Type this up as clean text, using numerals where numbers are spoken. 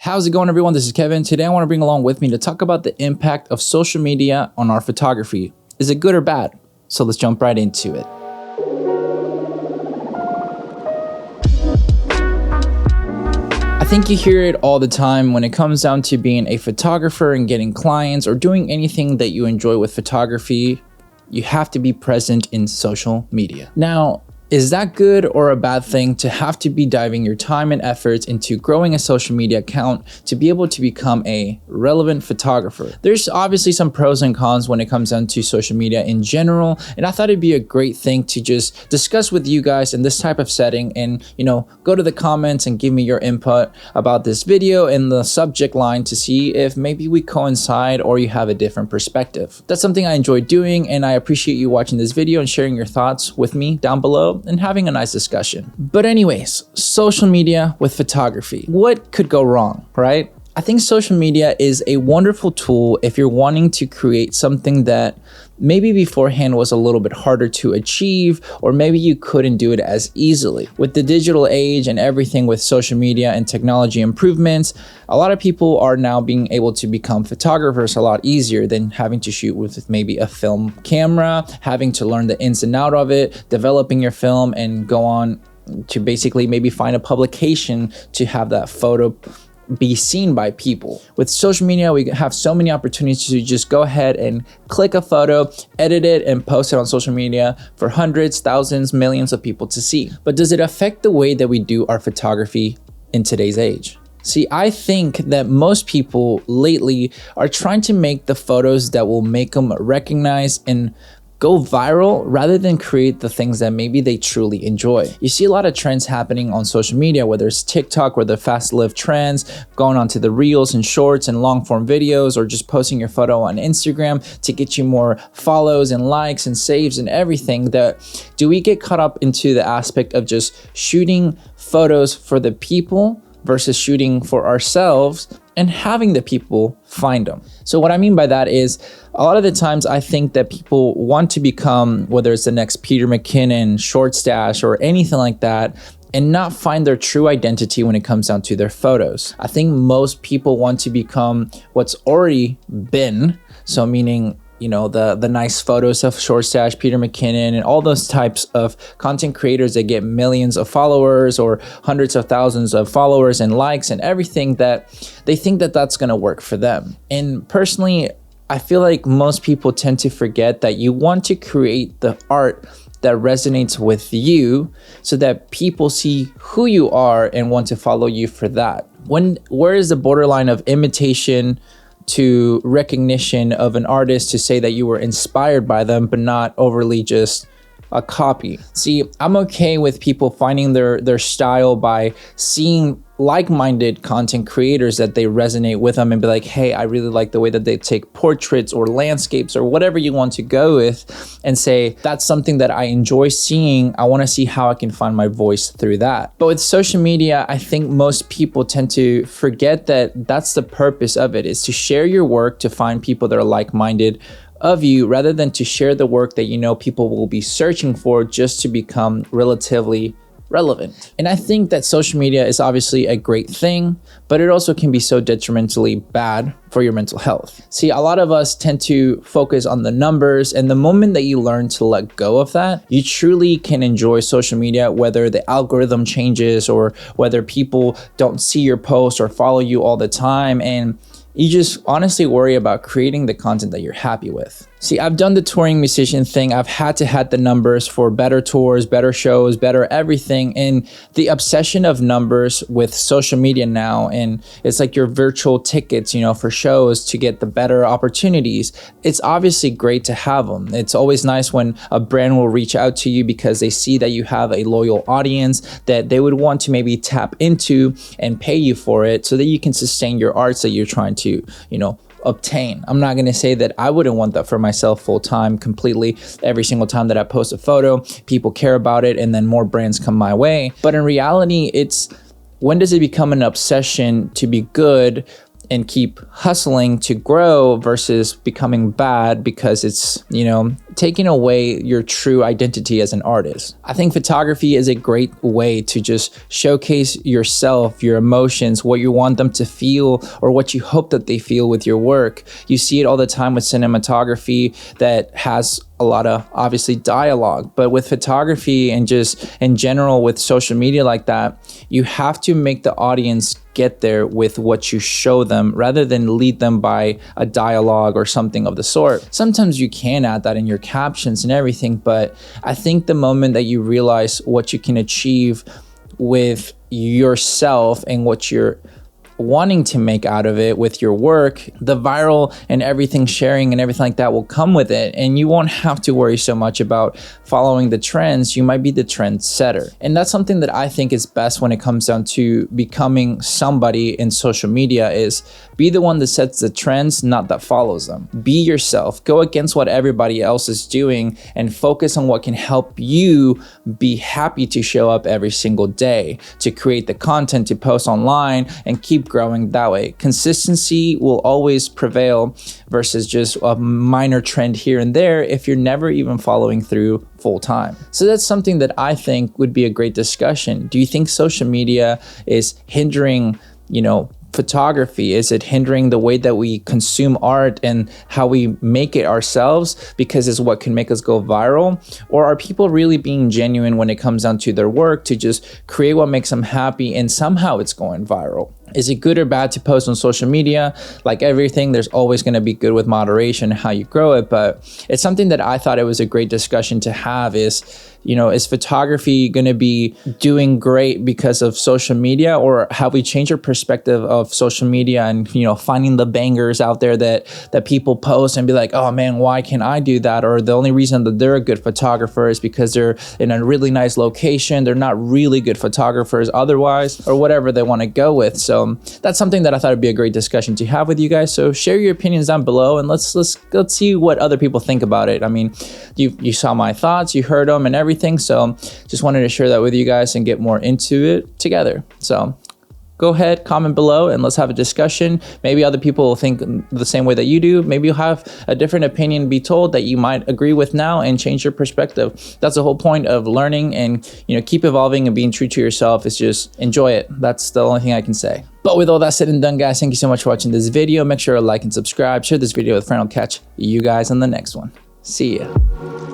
How's it going, everyone? This is Kevin. Today I want to bring along with me to talk about the impact of social media on our photography. Is it good or bad? So let's jump right into it. I think you hear it all the time when it comes down to being a photographer and getting clients or doing anything that you enjoy with photography. You have to be present in social media. Now, is that good or a bad thing to have to be diving your time and efforts into growing a social media account to be able to become a relevant photographer? There's obviously some pros and cons when it comes down to social media in general, and I thought it'd be a great thing to just discuss with you guys in this type of setting and, go to the comments and give me your input about this video in the subject line to see if maybe we coincide or you have a different perspective. That's something I enjoy doing, and I appreciate you watching this video and sharing your thoughts with me down below and having a nice discussion. But anyways, social media with photography. What could go wrong, right? I think social media is a wonderful tool if you're wanting to create something that maybe beforehand was a little bit harder to achieve, or maybe you couldn't do it as easily. With the digital age and everything with social media and technology improvements, a lot of people are now being able to become photographers a lot easier than having to shoot with maybe a film camera, having to learn the ins and out of it, developing your film, and go on to basically maybe find a publication to have that photo be seen by people. With social media, we have so many opportunities to just go ahead and click a photo, edit it, and post it on social media for hundreds, thousands, millions of people to see. But does it affect the way that we do our photography in today's age? See, I think that most people lately are trying to make the photos that will make them recognized and go viral rather than create the things that maybe they truly enjoy. You see a lot of trends happening on social media, whether it's TikTok, where the fast-lived trends, going onto the reels and shorts and long-form videos, or just posting your photo on Instagram to get you more follows and likes and saves and everything. Do we get caught up into the aspect of just shooting photos for the people versus shooting for ourselves and having the people find them? So what I mean by that is, a lot of the times I think that people want to become, whether it's the next Peter McKinnon, Short Stash, or anything like that, and not find their true identity when it comes down to their photos. I think most people want to become what's already been, so meaning the nice photos of Short Stash, Peter McKinnon, and all those types of content creators that get millions of followers or hundreds of thousands of followers and likes and everything, that they think that that's going to work for them. And personally, I feel like most people tend to forget that you want to create the art that resonates with you so that people see who you are and want to follow you for that. Where is the borderline of imitation to recognition of an artist to say that you were inspired by them, but not overly just a copy? See, I'm okay with people finding their style by seeing like-minded content creators that they resonate with them and be like, hey, I really like the way that they take portraits or landscapes or whatever you want to go with, and say, that's something that I enjoy seeing. I want to see how I can find my voice through that. But with social media, I think most people tend to forget that that's the purpose of it, is to share your work, to find people that are like-minded of you, rather than to share the work that people will be searching for just to become relatively relevant. And I think that social media is obviously a great thing, but it also can be so detrimentally bad for your mental health. See, a lot of us tend to focus on the numbers, and the moment that you learn to let go of that, you truly can enjoy social media, whether the algorithm changes or whether people don't see your post or follow you all the time, and you just honestly worry about creating the content that you're happy with. See, I've done the touring musician thing. I've had to hit the numbers for better tours, better shows, better everything. And the obsession of numbers with social media now, and it's like your virtual tickets, for shows to get the better opportunities. It's obviously great to have them. It's always nice when a brand will reach out to you because they see that you have a loyal audience that they would want to maybe tap into and pay you for it so that you can sustain your arts that you're trying to, obtain. I'm not going to say that I wouldn't want that for myself full time, completely. Every single time that I post a photo, people care about it, and then more brands come my way. But in reality, it's, when does it become an obsession to be good and keep hustling to grow versus becoming bad because it's, taking away your true identity as an artist. I think photography is a great way to just showcase yourself, your emotions, what you want them to feel, or what you hope that they feel with your work. You see it all the time with cinematography that has a lot of obviously dialogue, but with photography and just in general with social media like that, you have to make the audience get there with what you show them rather than lead them by a dialogue or something of the sort. Sometimes you can add that in your captions and everything, but I think the moment that you realize what you can achieve with yourself and what you're wanting to make out of it with your work, the viral and everything sharing and everything like that will come with it, and you won't have to worry so much about following the trends. You might be the trend setter, and that's something that I think is best when it comes down to becoming somebody in social media, is be the one that sets the trends, not that follows them. Be yourself, go against what everybody else is doing, and focus on what can help you be happy to show up every single day, to create the content, to post online, and keep growing that way. Consistency will always prevail versus just a minor trend here and there if you're never even following through full time. So that's something that I think would be a great discussion. Do you think social media is hindering, photography? Is it hindering the way that we consume art and how we make it ourselves because it's what can make us go viral? Or are people really being genuine when it comes down to their work to just create what makes them happy and somehow it's going viral? Is it good or bad to post on social media? Like everything, there's always going to be good with moderation, how you grow it. But it's something that I thought it was a great discussion to have is photography going to be doing great because of social media, or have we changed our perspective of social media and, finding the bangers out there that people post and be like, oh man, why can't I do that? Or the only reason that they're a good photographer is because they're in a really nice location. They're not really good photographers otherwise, or whatever they want to go with. So that's something that I thought would be a great discussion to have with you guys. So share your opinions down below and let's see what other people think about it. I mean, you saw my thoughts, you heard them and everything. So just wanted to share that with you guys and get more into it together. So go ahead, comment below, and let's have a discussion. Maybe other people will think the same way that you do. Maybe you'll have a different opinion be told that you might agree with now and change your perspective. That's the whole point of learning, and keep evolving and being true to yourself is just enjoy it. That's the only thing I can say. But with all that said and done, guys, thank you so much for watching this video. Make sure to like and subscribe. Share this video with a friend. I'll catch you guys on the next one. See ya.